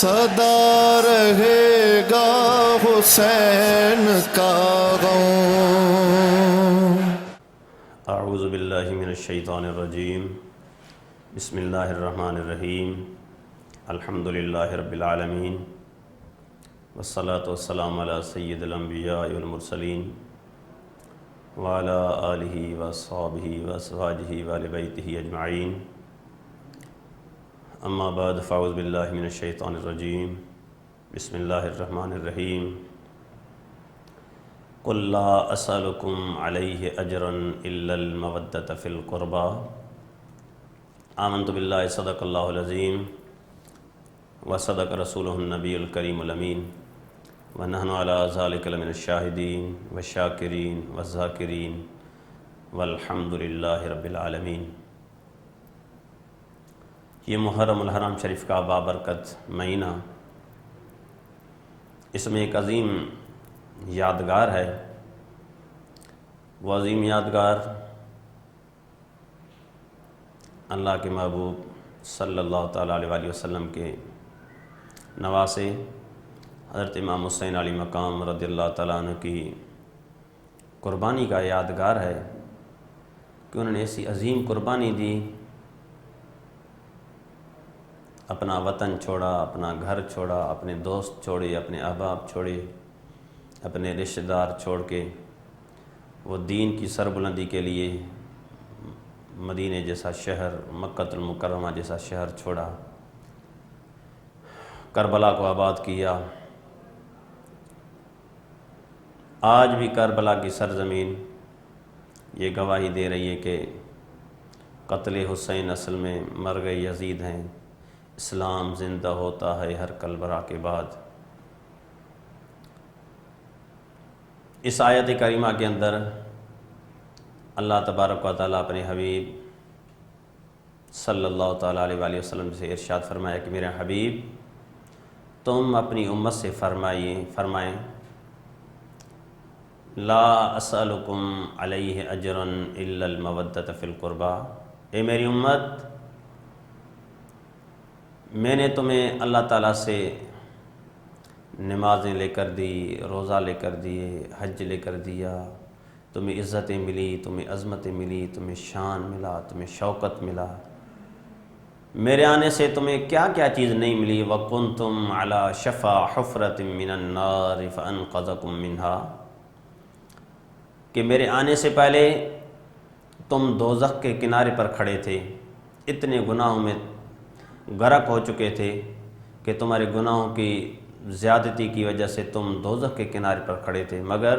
سدا رہے گا حسین کا غم۔ اعوذ باللہ من الشیطان الرجیم، بسم اللہ الرحمن الرحیم، الحمد للہ رب العالمین، والصلاة والسلام علی سید الانبیاء والمرسلین، وعلی آلہ واصحابہ وازواجہ وآل بیتہ اجمعین، اما بعد فاعوذ باللہ من الشیطان الرجیم، بسم اللہ الرحمن الرحیم، قل لا اسألکم علیہ اجرا الا المودۃ فی القربى، آمنت باللہ صدق اللہ العظیم وصدق رسولہ النبی الکریم الامین، ونحن علی ذلک لمن الشاہدین والشاکرین والذاکرین والحمد للہ رب العالمین۔ یہ محرم الحرام شریف کا بابرکت مہینہ، اس میں ایک عظیم یادگار ہے۔ وہ عظیم یادگار اللہ کے محبوب صلی اللہ تعالیٰ علیہ وآلہ وسلم کے نواسے حضرت امام حسین علی مقام رضی اللہ تعالیٰ عنہ کی قربانی کا یادگار ہے کہ انہوں نے ایسی عظیم قربانی دی، اپنا وطن چھوڑا، اپنا گھر چھوڑا، اپنے دوست چھوڑے، اپنے احباب چھوڑے، اپنے رشتہ دار چھوڑ کے وہ دین کی سربلندی کے لیے مدینہ جیسا شہر، مکہ المکرمہ جیسا شہر چھوڑا، کربلا کو آباد کیا۔ آج بھی کربلا کی سرزمین یہ گواہی دے رہی ہے کہ قتل حسین اصل میں مرگ یزید ہیں، اسلام زندہ ہوتا ہے ہر کربلا کے بعد۔ اس آیت کریمہ کے اندر اللہ تبارک و تعالیٰ اپنے حبیب صلی اللہ تعالیٰ علیہ وآلہ وسلم سے ارشاد فرمایا کہ میرے حبیب تم اپنی امت سے فرمائیں لا اسألکم علیہ اجرا الا المودۃ فی القربى، اے میری امت، میں نے تمہیں اللہ تعالیٰ سے نمازیں لے کر دی، روزہ لے کر دیے، حج لے کر دیا، تمہیں عزتیں ملی، تمہیں عظمتیں ملی، تمہیں شان ملا، تمہیں شوکت ملا، میرے آنے سے تمہیں کیا کیا چیز نہیں ملی۔ وَكُنْتُمْ عَلَى شَفَا حُفْرَةٍ مِّنَ النَّارِ فَأَنْقَذَكُم مِّنْهَا، کہ میرے آنے سے پہلے تم دوزخ کے کنارے پر کھڑے تھے، اتنے گناہوں میں غرق ہو چکے تھے کہ تمہارے گناہوں کی زیادتی کی وجہ سے تم دوزخ کے کنارے پر کھڑے تھے، مگر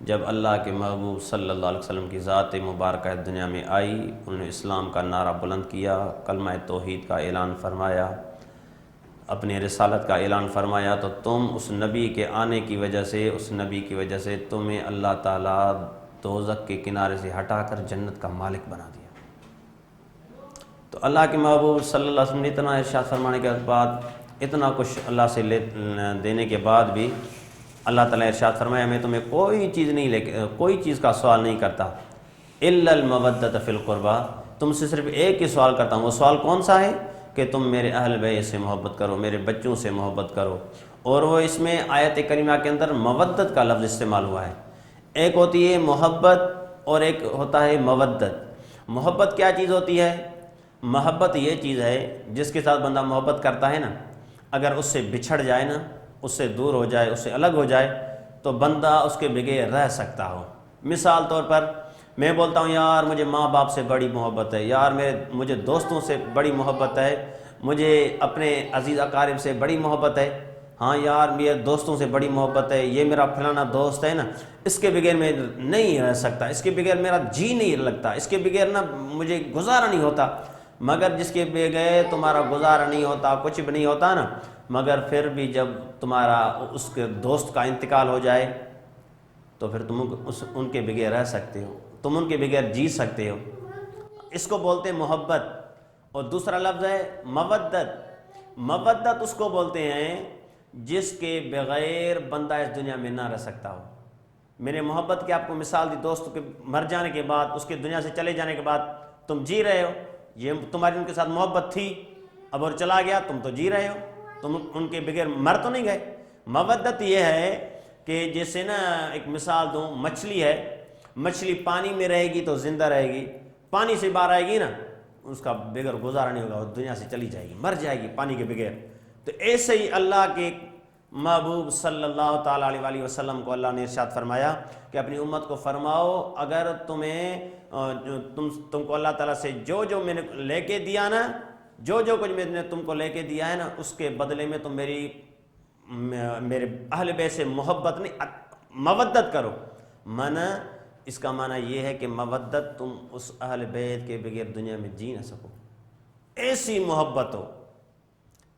جب اللہ کے محبوب صلی اللہ علیہ وسلم کی ذات مبارکہ دنیا میں آئی، انہوں نے اسلام کا نعرہ بلند کیا، کلمہ توحید کا اعلان فرمایا، اپنی رسالت کا اعلان فرمایا، تو تم اس نبی کے آنے کی وجہ سے، اس نبی کی وجہ سے تمہیں اللہ تعالیٰ دوزخ کے کنارے سے ہٹا کر جنت کا مالک بنا دیا۔ تو اللہ کے محبوب صلی اللہ علیہ وسلم نے اتنا ارشاد فرمانے کے بعد، اتنا کچھ اللہ سے دینے کے بعد بھی اللہ تعالیٰ ارشاد فرمایا میں تمہیں کوئی چیز کا سوال نہیں کرتا الا المودۃ فی القربى، تم سے صرف ایک ہی سوال کرتا ہوں۔ وہ سوال کون سا ہے؟ کہ تم میرے اہل بیت سے محبت کرو، میرے بچوں سے محبت کرو۔ اور وہ اس میں آیت کریمہ کے اندر مودت کا لفظ استعمال ہوا ہے۔ ایک ہوتی ہے محبت اور ایک ہوتا ہے مودت۔ محبت کیا چیز ہوتی ہے؟ محبت یہ چیز ہے جس کے ساتھ بندہ محبت کرتا ہے نا، اگر اس سے بچھڑ جائے نا، اس سے دور ہو جائے، اس سے الگ ہو جائے، تو بندہ اس کے بغیر رہ سکتا ہو۔ مثال طور پر میں بولتا ہوں یار مجھے ماں باپ سے بڑی محبت ہے، یار مجھے دوستوں سے بڑی محبت ہے، مجھے اپنے عزیز اقارب سے بڑی محبت ہے، ہاں یار میرے دوستوں سے بڑی محبت ہے، یہ میرا فلانا دوست ہے نا، اس کے بغیر میں نہیں رہ سکتا، اس کے بغیر میرا جی نہیں لگتا، اس کے بغیر نا مجھے گزارا نہیں ہوتا۔ مگر جس کے بغیر تمہارا گزارا نہیں ہوتا، کچھ بھی نہیں ہوتا نا، مگر پھر بھی جب تمہارا اس کے دوست کا انتقال ہو جائے تو پھر تم ان کے بغیر رہ سکتے ہو، تم ان کے بغیر جی سکتے ہو۔ اس کو بولتے ہیں محبت۔ اور دوسرا لفظ ہے مودت۔ مودت اس کو بولتے ہیں جس کے بغیر بندہ اس دنیا میں نہ رہ سکتا ہو۔ میں نے محبت کی آپ کو مثال دی، دوست کے مر جانے کے بعد، اس کے دنیا سے چلے جانے کے بعد تم جی رہے ہو، یہ تمہاری ان کے ساتھ محبت تھی، اب اور چلا گیا تم تو جی رہے ہو، تم ان کے بغیر مر تو نہیں گئے۔ مودت یہ ہے کہ جیسے نا ایک مثال دوں، مچھلی ہے، مچھلی پانی میں رہے گی تو زندہ رہے گی، پانی سے باہر آئے گی نا اس کا بغیر گزارا نہیں ہوگا، وہ دنیا سے چلی جائے گی، مر جائے گی پانی کے بغیر۔ تو ایسے ہی اللہ کے محبوب صلی اللہ تعالیٰ علیہ وسلم کو اللہ نے ارشاد فرمایا کہ اپنی امت کو فرماؤ اگر تم کو اللہ تعالیٰ سے جو میں نے لے کے دیا نا، جو کچھ میں نے تم کو لے کے دیا ہے نا، اس کے بدلے میں تم میرے اہل بیت سے محبت نہیں مودت کرو۔ اس کا معنی یہ ہے کہ مودت تم اس اہل بیت کے بغیر دنیا میں جی نہ سکو، ایسی محبت ہو،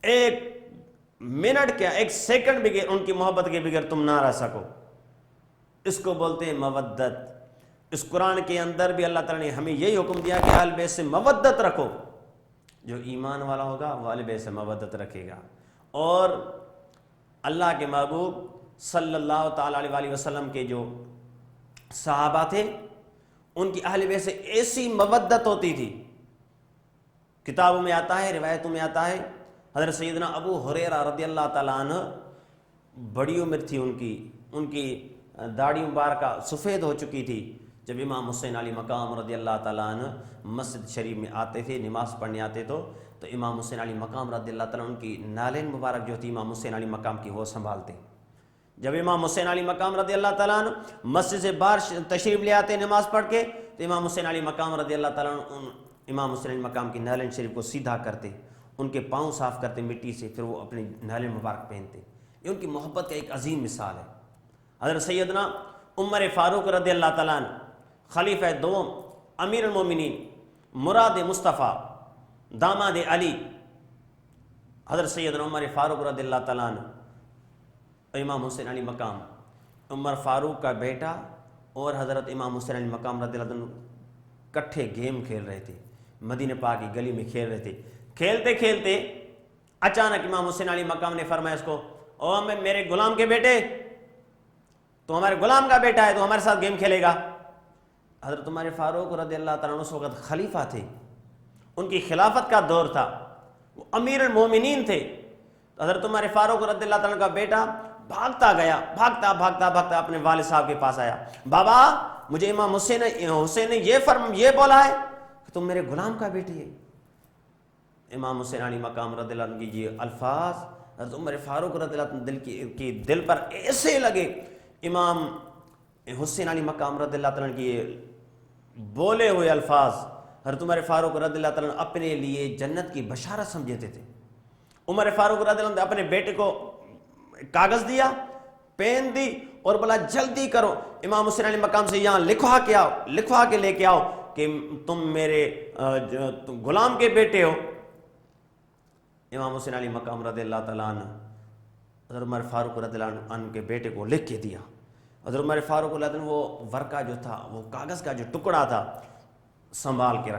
ایک منٹ کیا ایک سیکنڈ بغیر ان کی محبت کے بغیر تم نہ رہ سکو، اس کو بولتے ہیں مودت۔ اس قرآن کے اندر بھی اللہ تعالیٰ نے ہمیں یہی حکم دیا کہ اہل بیت سے مودت رکھو، جو ایمان والا ہوگا وہ اہل بیت سے مودت رکھے گا۔ اور اللہ کے محبوب صلی اللہ تعالیٰ علیہ وسلم کے جو صحابہ تھے ان کی اہل بیت سے ایسی مودت ہوتی تھی، کتابوں میں آتا ہے، روایتوں میں آتا ہے، حضرت سیدنا ابو ہریرہ رضی اللہ تعالیٰ عنہ بڑی عمر تھی ان کی داڑھی مبارکہ سفید ہو چکی تھی، جب امام حسین علی مقام رضی اللہ تعالیٰ عنہ مسجد شریف میں آتے تھے، نماز پڑھنے آتے تو امام حسین علی مقام رضی اللہ تعالیٰ عنہ ان کی نالین مبارک جو تھی امام حسین علی مقام کی وہ سنبھالتے۔ جب امام حسین علی مقام رضی اللہ تعالیٰ عنہ مسجد سے باہر تشریف لے آتے نماز پڑھ کے تو امام حسین علی مقام رضی اللہ تعالیٰ عنہ امام حسین علی مقام کی نالین شریف کو سیدھا کرتے، ان کے پاؤں صاف کرتے مٹی سے، پھر وہ اپنی نالین مبارک پہنتے۔ یہ ان کی محبت کا ایک عظیم مثال ہے۔ حضرت سیدنا عمر فاروق رضی اللہ تعالیٰ عنہ خلیفہ دوم، امیر المومنین، مراد مصطفیٰ، داماد علی، حضرت سیدنا عمر فاروق رضی اللہ تعالیٰ عنہ امام حسین علی مقام، عمر فاروق کا بیٹا اور حضرت امام حسین علی مقام رضی اللہ عنہ کٹھے گیم کھیل رہے تھے، مدینہ پاک کی گلی میں کھیل رہے تھے۔ کھیلتے کھیلتے اچانک امام حسین علی مقام نے فرمایا اس کو، او میرے غلام کے بیٹے، تو ہمارے غلام کا بیٹا ہے تو ہمارے ساتھ گیم کھیلے گا۔ حضرت عمر فاروق رضی اللہ تعالیٰ عنہ اس وقت خلیفہ تھے، ان کی خلافت کا دور تھا، وہ امیر المومنین تھے۔ حضرت عمر فاروق رضی اللہ تعالیٰ عنہ کا بیٹا بھاگتا گیا، بھاگتا اپنے والد صاحب کے پاس آیا، بابا مجھے امام حسین نے یہ بولا ہے کہ تم میرے غلام کا بیٹی ہے۔ امام حسین علی مقام رضی اللہ عنہ کی یہ الفاظ حضرت عمر فاروق رضی اللہ عنہ کی دل پر ایسے لگے، امام حسین علی مقام رضی اللہ عنہ کی یہ بولے ہوئے الفاظ حضرت عمر فاروق رضی اللہ عنہ اپنے لیے جنت کی بشارت سمجھتے تھے۔ عمر فاروق رضی اللہ عنہ اپنے بیٹے کو کاغذ دیا، پین دی اور بولا جلدی کرو، امام حسین علی مقام سے یہاں لکھوا کے لے کے آؤ کہ تم میرے غلام کے بیٹے ہو۔ امام حسین علی مقام رضی اللہ تعالیٰ عنہ حضرت عمر فاروق رضی اللہ عنہ کے بیٹے کو لکھ کے دیا۔ حضرت عمر فاروق رضی اللہ عنہ وہ ورقہ جو تھا، وہ کاغذ کا جو ٹکڑا تھا، سنبھال کے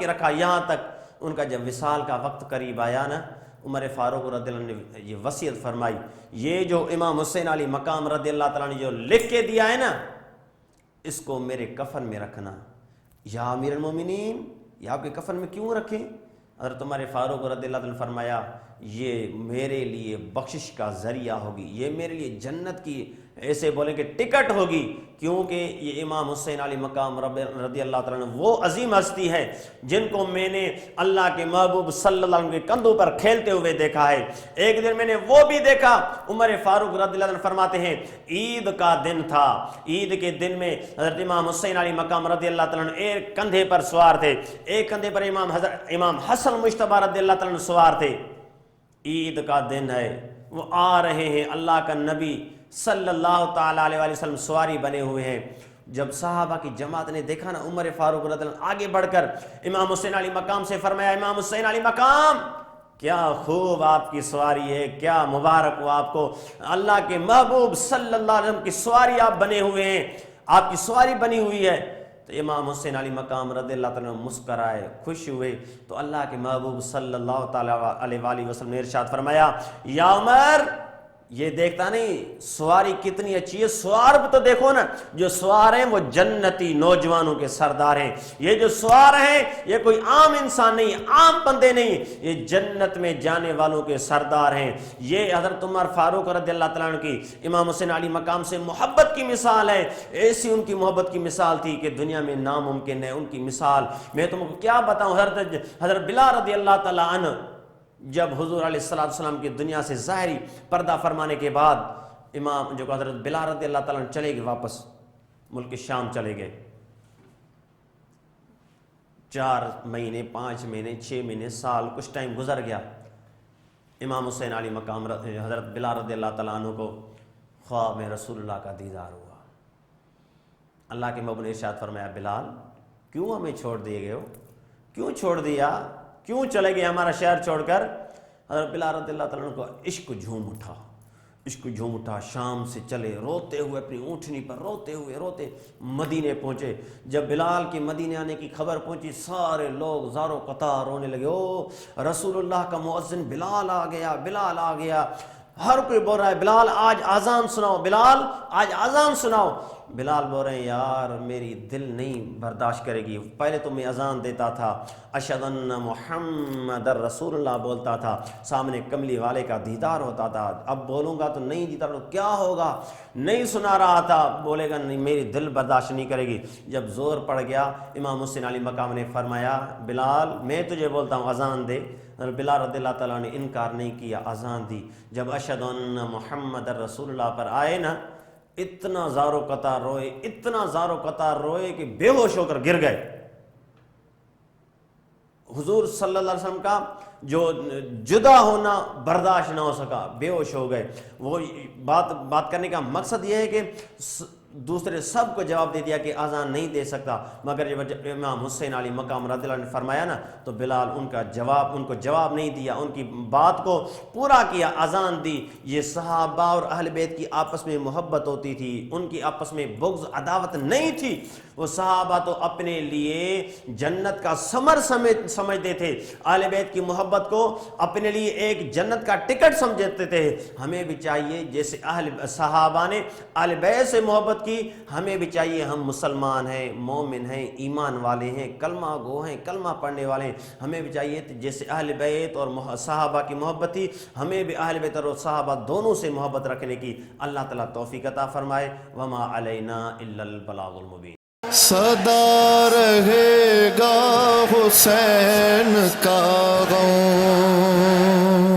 رکھا یہاں تک ان کا جب وصال کا وقت قریب آیا نا، عمر فاروق رضی اللہ عنہ نے یہ وصیت فرمائی، یہ جو امام حسین علی مقام رضی اللہ تعالیٰ نے جو لکھ کے دیا ہے نا، اس کو میرے کفن میں رکھنا۔ یا امیر المومنین، یہ آپ کے کفن میں کیوں رکھیں؟ حضرت عمر فاروق رضی اللہ عنہ نے فرمایا یہ میرے لیے بخشش کا ذریعہ ہوگی، یہ میرے لیے جنت کی ایسے بولیں کہ ٹکٹ ہوگی، کیونکہ یہ امام حسین علی مقام رضی اللہ تعالیٰ عنہ وہ عظیم ہستی ہے جن کو میں نے اللہ کے محبوب صلی اللہ علیہ وسلم کے کندھوں پر کھیلتے ہوئے دیکھا ہے۔ ایک دن میں نے وہ بھی دیکھا، عمر فاروق رضی اللہ عنہ فرماتے ہیں عید کا دن تھا، عید کے دن میں حضرت امام حسین علی مقام رضی اللہ تعالیٰ عنہ ایک کندھے پر سوار تھے، ایک کندھے پر امام حسن مجتبی رضی اللہ تعالیٰ عنہ سوار تھے۔ عید کا دن ہے، وہ آ رہے ہیں، اللہ کا نبی صلی اللہ تعالیٰ علیہ وسلم سواری بنے ہوئے ہیں۔ جب صحابہ کی جماعت نے دیکھا نا، عمر فاروق رضی اللہ عنہ آگے بڑھ کر امام حسین علی مقام سے فرمایا، امام حسین علی مقام کیا خوب آپ کی سواری ہے، کیا مبارک ہو آپ کو، اللہ کے محبوب صلی اللہ علیہ وسلم کی سواری آپ بنے ہوئے ہیں، آپ کی سواری بنی ہوئی ہے۔ تو امام حسین علی مقام رضی اللہ تعالیٰ مسکرائے، خوش ہوئے، تو اللہ کے محبوب صلی اللہ تعالیٰ علیہ وسلم نے ارشاد فرمایا، یا عمر یہ دیکھتا نہیں سواری کتنی اچھی ہے، سوار بھی تو دیکھو نا، جو سوار ہیں وہ جنتی نوجوانوں کے سردار ہیں، یہ جو سوار ہیں یہ کوئی عام انسان نہیں، عام بندے نہیں، یہ جنت میں جانے والوں کے سردار ہیں۔ یہ حضرت عمر فاروق رضی اللہ تعالیٰ عنہ کی امام حسین علی مقام سے محبت کی مثال ہے، ایسی ان کی محبت کی مثال تھی کہ دنیا میں ناممکن ہے ان کی مثال۔ میں تم کو کیا بتاؤں، حضرت بلال رضی اللہ تعالیٰ عنہ جب حضور علیہ السلام کی دنیا سے ظاہری پردہ فرمانے کے بعد امام جو حضرت بلال رضی اللہ تعالیٰ عنہ چلے گئے، واپس ملک شام چلے گئے، 4 مہینے 5 مہینے 6 مہینے سال کچھ ٹائم گزر گیا، امام حسین علی مقام حضرت بلال رضی اللہ تعالیٰ عنہ کو خواب میں رسول اللہ کا دیدار ہوا۔ اللہ کے محبوب نے ارشاد فرمایا، بلال کیوں ہمیں چھوڑ دیے گئے ہو، کیوں چھوڑ دیا، کیوں چلے گئے ہمارا شہر چھوڑ کر؟ حضرت بلال رضی اللہ تعالیٰ عنہ کو عشق جھوم اٹھا، عشق جھوم اٹھا، شام سے چلے روتے ہوئے اپنی اونٹنی پر روتے مدینے پہنچے۔ جب بلال کے مدینے آنے کی خبر پہنچی سارے لوگ زار و قطار رونے لگے، او رسول اللہ کا مؤذن بلال آ گیا، بلال آ گیا۔ ہر کوئی بول رہا ہے بلال آج اذان سناؤ، بلال آج اذان سناؤ۔ بلال بول رہے ہیں یار میری دل نہیں برداشت کرے گی، پہلے تو میں اذان دیتا تھا اشہد ان محمد رسول اللہ بولتا تھا، سامنے کملی والے کا دیدار ہوتا تھا، اب بولوں گا تو نہیں دیدار تو کیا ہوگا، نہیں سنا رہا تھا، بولے گا نہیں میری دل برداشت نہیں کرے گی۔ جب زور پڑ گیا امام حسین علی مقام نے فرمایا بلال میں تجھے بولتا ہوں اذان دے، بلال رضی اللہ تعالیٰ نے انکار نہیں کیا، اذان دی۔ جب اشہد ان محمد رسول اللہ پر آئے نا، اتنا زار و قطار روئے، اتنا زار و قطار روئے کہ بے ہوش ہو کر گر گئے۔ حضور صلی اللہ علیہ وسلم کا جو جدا ہونا برداشت نہ ہو سکا، بے ہوش ہو گئے۔ وہ بات کرنے کا مقصد یہ ہے کہ دوسرے سب کو جواب دے دیا کہ اذان نہیں دے سکتا، مگر جب امام حسین علی مقام رضی اللہ عنہ نے فرمایا نا تو بلال ان کو جواب نہیں دیا، ان کی بات کو پورا کیا، اذان دی۔ یہ صحابہ اور اہل بیت کی آپس میں محبت ہوتی تھی، ان کی آپس میں بغض عداوت نہیں تھی۔ وہ صحابہ تو اپنے لیے جنت کا ثمر سمجھتے تھے، اہل بیت کی محبت کو اپنے لیے ایک جنت کا ٹکٹ سمجھتے تھے۔ ہمیں بھی چاہیے جیسے صحابہ نے اہل بیت سے محبت کی، ہمیں بھی چاہیے، ہم مسلمان ہیں، مومن ہیں، ایمان والے ہیں، کلمہ گو ہیں، کلمہ پڑھنے والے ہیں، ہمیں بھی چاہیے جیسے اہل بیت اور صحابہ کی محبت تھی، ہمیں بھی اہل بیت اور صحابہ دونوں سے محبت رکھنے کی اللہ تعالیٰ توفیق عطا فرمائے۔ وما علینا الا البلاغ المبین۔ سدا رہے گا حسین کا غم،